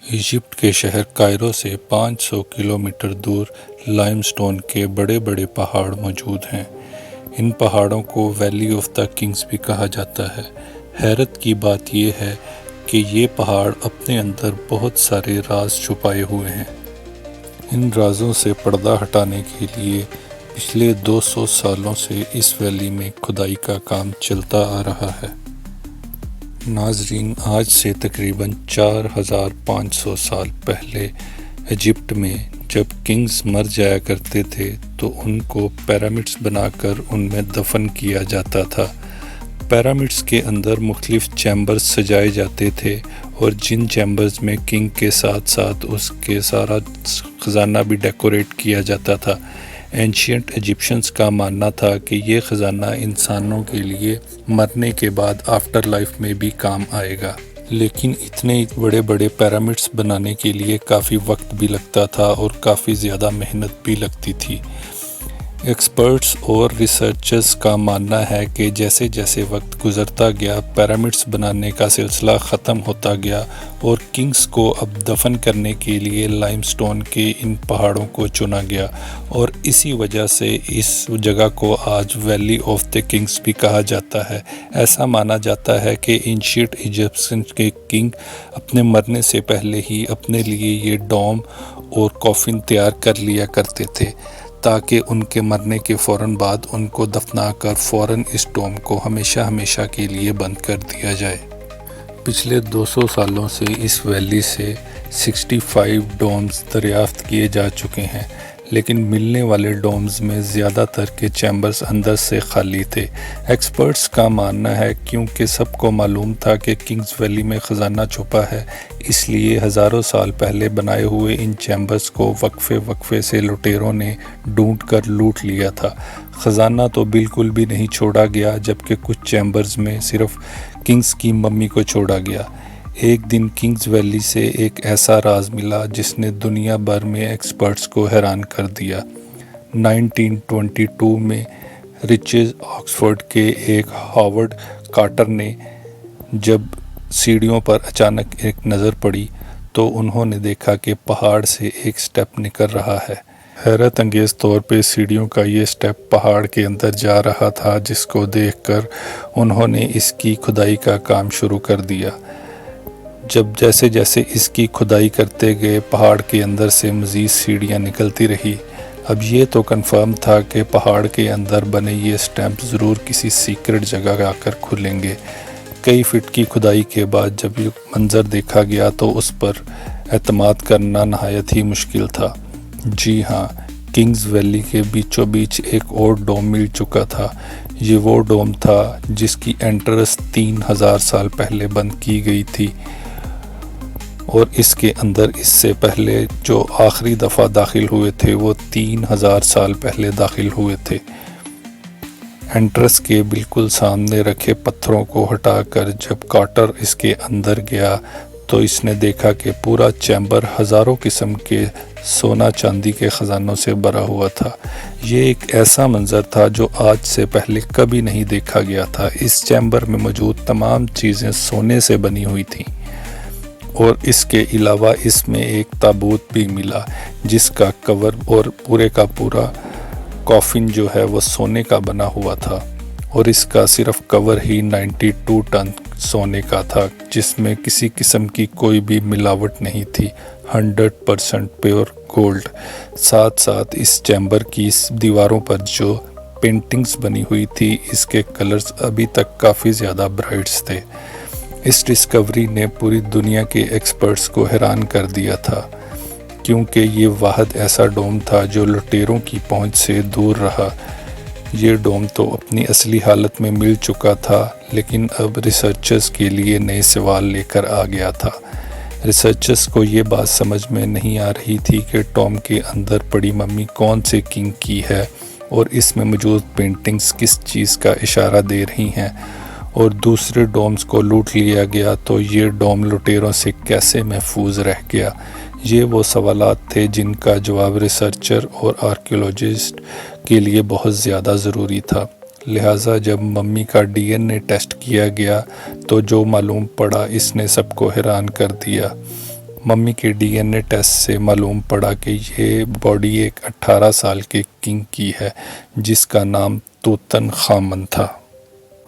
Egypt کے شہر Cairo سے 500 کلومیٹر دور لائم سٹون کے بڑے بڑے پہاڑ موجود ہیں۔ ان پہاڑوں کو ویلی آف دا کنگز بھی کہا جاتا ہے۔ حیرت کی بات یہ ہے کہ یہ پہاڑ اپنے اندر بہت سارے راز چھپائے ہوئے ہیں۔ ان رازوں سے پردہ ہٹانے کے لیے پچھلے 200 سالوں سے اس ویلی میں کھدائی کا کام چلتا آ رہا ہے۔ ناظرین، آج سے تقریباً 4500 سال پہلے ایجپٹ میں جب کنگز مر جایا کرتے تھے تو ان کو پیرامڈز بنا کر ان میں دفن کیا جاتا تھا۔ پیرامڈز کے اندر مختلف چیمبرز سجائے جاتے تھے اور جن چیمبرز میں کنگ کے ساتھ ساتھ اس کے سارا خزانہ بھی ڈیکوریٹ کیا جاتا تھا۔ اینشینٹ ایجپشنز کا ماننا تھا کہ یہ خزانہ انسانوں کے لیے مرنے کے بعد آفٹر لائف میں بھی کام آئے گا، لیکن اتنے بڑے بڑے پیرامڈز بنانے کے لیے کافی وقت بھی لگتا تھا اور کافی زیادہ محنت بھی لگتی تھی۔ ایکسپرٹس اور ریسرچرز کا ماننا ہے کہ جیسے جیسے وقت گزرتا گیا پیرامڈز بنانے کا سلسلہ ختم ہوتا گیا اور کنگز کو اب دفن کرنے کے لیے لائم سٹون کے ان پہاڑوں کو چنا گیا، اور اسی وجہ سے اس جگہ کو آج ویلی آف دا کنگز بھی کہا جاتا ہے۔ ایسا مانا جاتا ہے کہ اینشینٹ ایجپشن کے کنگ اپنے مرنے سے پہلے ہی اپنے لیے یہ ڈوم اور کافن تیار کر لیا کرتے تھے تاکہ ان کے مرنے کے فوراً بعد ان کو دفنا کر فوراً اس ڈوم کو ہمیشہ ہمیشہ کے لیے بند کر دیا جائے۔ پچھلے 200 سالوں سے اس ویلی سے 65 ڈومز دریافت کیے جا چکے ہیں، لیکن ملنے والے ڈومز میں زیادہ تر کے چیمبرز اندر سے خالی تھے۔ ایکسپرٹس کا ماننا ہے کیونکہ سب کو معلوم تھا کہ کنگز ویلی میں خزانہ چھپا ہے، اس لیے ہزاروں سال پہلے بنائے ہوئے ان چیمبرز کو وقفے وقفے سے لٹیروں نے ڈھونڈ کر لوٹ لیا تھا۔ خزانہ تو بالکل بھی نہیں چھوڑا گیا، جبکہ کچھ چیمبرز میں صرف کنگز کی ممی کو چھوڑا گیا۔ ایک دن کنگز ویلی سے ایک ایسا راز ملا جس نے دنیا بھر میں ایکسپرٹس کو حیران کر دیا۔ 1922 میں رچرڈ آکسفورڈ کے ایک ہاورڈ کارٹر نے جب سیڑھیوں پر اچانک ایک نظر پڑی تو انہوں نے دیکھا کہ پہاڑ سے ایک سٹیپ نکل رہا ہے۔ حیرت انگیز طور پہ سیڑھیوں کا یہ سٹیپ پہاڑ کے اندر جا رہا تھا، جس کو دیکھ کر انہوں نے اس کی کھدائی کا کام شروع کر دیا۔ جب جیسے جیسے اس کی کھدائی کرتے گئے پہاڑ کے اندر سے مزید سیڑھیاں نکلتی رہی۔ اب یہ تو کنفرم تھا کہ پہاڑ کے اندر بنے یہ سٹیمپ ضرور کسی سیکرٹ جگہ آ کر کھلیں گے۔ کئی فٹ کی کھدائی کے بعد جب یہ منظر دیکھا گیا تو اس پر اعتماد کرنا نہایت ہی مشکل تھا۔ جی ہاں، کنگز ویلی کے بیچوں بیچ ایک اور ڈوم مل چکا تھا۔ یہ وہ ڈوم تھا جس کی انٹرنس 3000 سال پہلے بند کی گئی تھی، اور اس کے اندر اس سے پہلے جو آخری دفعہ داخل ہوئے تھے وہ 3000 سال پہلے داخل ہوئے تھے۔ انٹرنس کے بالکل سامنے رکھے پتھروں کو ہٹا کر جب کارٹر اس کے اندر گیا تو اس نے دیکھا کہ پورا چیمبر ہزاروں قسم کے سونا چاندی کے خزانوں سے بھرا ہوا تھا۔ یہ ایک ایسا منظر تھا جو آج سے پہلے کبھی نہیں دیکھا گیا تھا۔ اس چیمبر میں موجود تمام چیزیں سونے سے بنی ہوئی تھیں، اور اس کے علاوہ اس میں ایک تابوت بھی ملا جس کا کور اور پورے کا پورا کافن جو ہے وہ سونے کا بنا ہوا تھا، اور اس کا صرف کور ہی 92 ٹن سونے کا تھا، جس میں کسی قسم کی کوئی بھی ملاوٹ نہیں تھی، 100% پیور گولڈ۔ ساتھ ساتھ اس چیمبر کی دیواروں پر جو پینٹنگز بنی ہوئی تھی اس کے کلرز ابھی تک کافی زیادہ برائٹس تھے۔ اس ڈسکوری نے پوری دنیا کے ایکسپرٹس کو حیران کر دیا تھا، کیونکہ یہ واحد ایسا ڈوم تھا جو لٹیروں کی پہنچ سے دور رہا۔ یہ ڈوم تو اپنی اصلی حالت میں مل چکا تھا، لیکن اب ریسرچرز کے لیے نئے سوال لے کر آ گیا تھا۔ ریسرچرز کو یہ بات سمجھ میں نہیں آ رہی تھی کہ ڈوم کے اندر پڑی ممی کون سے کنگ کی ہے، اور اس میں موجود پینٹنگز کس چیز کا اشارہ دے رہی ہیں، اور دوسرے ڈومز کو لوٹ لیا گیا تو یہ ڈوم لٹیروں سے کیسے محفوظ رہ گیا۔ یہ وہ سوالات تھے جن کا جواب ریسرچر اور آرکیولوجسٹ کے لیے بہت زیادہ ضروری تھا۔ لہٰذا جب ممی کا DNA ٹیسٹ کیا گیا تو جو معلوم پڑا اس نے سب کو حیران کر دیا۔ ممی کے ڈی این اے ٹیسٹ سے معلوم پڑا کہ یہ باڈی ایک 18 سال کے کنگ کی ہے جس کا نام توتن خامن تھا،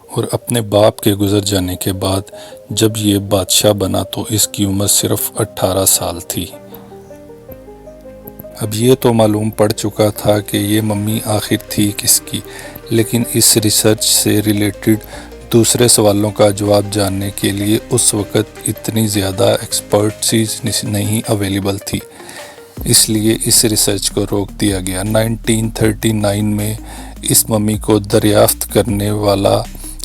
اور اپنے باپ کے گزر جانے کے بعد جب یہ بادشاہ بنا تو اس کی عمر صرف 18 سال تھی۔ اب یہ تو معلوم پڑ چکا تھا کہ یہ ممی آخر تھی کس کی، لیکن اس ریسرچ سے ریلیٹڈ دوسرے سوالوں کا جواب جاننے کے لیے اس وقت اتنی زیادہ ایکسپرٹیز نہیں اویلیبل تھی، اس لیے اس ریسرچ کو روک دیا گیا۔ 1939 میں اس ممی کو دریافت کرنے والا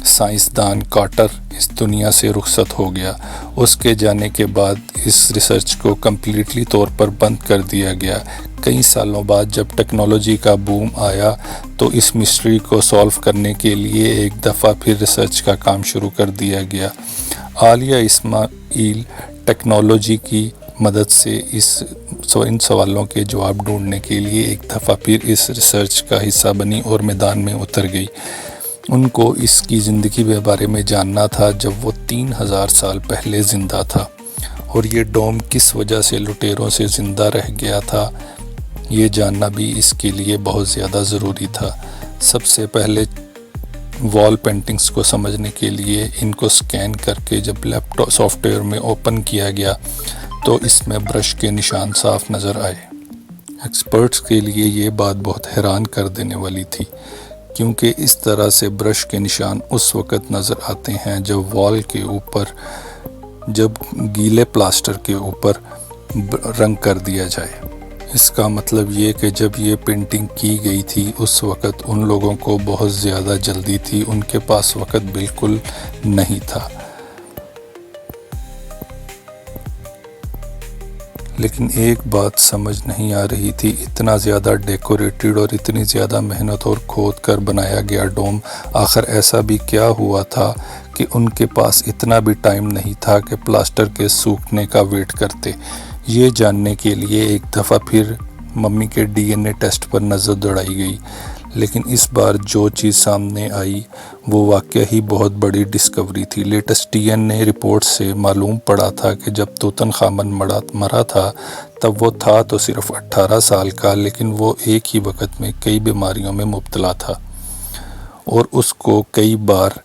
سائنسدان کارٹر اس دنیا سے رخصت ہو گیا۔ اس کے جانے کے بعد اس ریسرچ کو کمپلیٹلی طور پر بند کر دیا گیا۔ کئی سالوں بعد جب ٹیکنالوجی کا بوم آیا تو اس مسٹری کو سالو کرنے کے لیے ایک دفعہ پھر ریسرچ کا کام شروع کر دیا گیا۔ عالیہ اسماعیل ٹیکنالوجی کی مدد سے ان سوالوں کے جواب ڈھونڈنے کے لیے ایک دفعہ پھر اس ریسرچ کا حصہ بنی اور میدان میں اتر گئی۔ ان کو اس کی زندگی کے بارے میں جاننا تھا جب وہ 3000 سال پہلے زندہ تھا، اور یہ ڈوم کس وجہ سے لٹیروں سے زندہ رہ گیا تھا یہ جاننا بھی اس کے لیے بہت زیادہ ضروری تھا۔ سب سے پہلے وال پینٹنگز کو سمجھنے کے لیے ان کو سکین کر کے جب لیپ ٹاپ سافٹ ویئر میں اوپن کیا گیا تو اس میں برش کے نشان صاف نظر آئے۔ ایکسپرٹس کے لیے یہ بات بہت حیران کر دینے والی تھی، کیونکہ اس طرح سے برش کے نشان اس وقت نظر آتے ہیں جب وال کے اوپر جب گیلے پلاسٹر کے اوپر رنگ کر دیا جائے۔ اس کا مطلب یہ کہ جب یہ پینٹنگ کی گئی تھی اس وقت ان لوگوں کو بہت زیادہ جلدی تھی، ان کے پاس وقت بالکل نہیں تھا۔ لیکن ایک بات سمجھ نہیں آ رہی تھی، اتنا زیادہ ڈیکوریٹڈ اور اتنی زیادہ محنت اور کھود کر بنایا گیا ڈوم، آخر ایسا بھی کیا ہوا تھا کہ ان کے پاس اتنا بھی ٹائم نہیں تھا کہ پلاسٹر کے سوکھنے کا ویٹ کرتے۔ یہ جاننے کے لیے ایک دفعہ پھر ممی کے ڈی این اے ٹیسٹ پر نظر دوڑائی گئی، لیکن اس بار جو چیز سامنے آئی وہ واقعی ہی بہت بڑی ڈسکوری تھی۔ لیٹسٹ ڈی این اے رپورٹ سے معلوم پڑا تھا کہ جب توتن خامن مرا تھا تب وہ تھا تو صرف 18 سال کا، لیکن وہ ایک ہی وقت میں کئی بیماریوں میں مبتلا تھا، اور اس کو کئی بار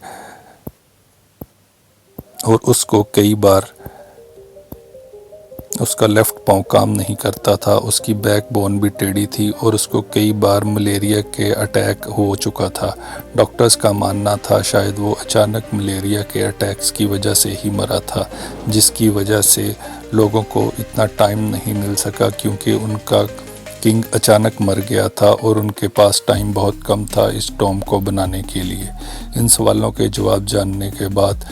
اس کا لیفٹ پاؤں کام نہیں کرتا تھا، اس کی بیک بون بھی ٹیڑھی تھی، اور اس کو کئی بار ملیریا کے اٹیک ہو چکا تھا۔ ڈاکٹرز کا ماننا تھا شاید وہ اچانک ملیریا کے اٹیکس کی وجہ سے ہی مرا تھا، جس کی وجہ سے لوگوں کو اتنا ٹائم نہیں مل سکا، کیونکہ ان کا کنگ اچانک مر گیا تھا اور ان کے پاس ٹائم بہت کم تھا اس ٹوم کو بنانے کے لیے۔ ان سوالوں کے جواب جاننے کے بعد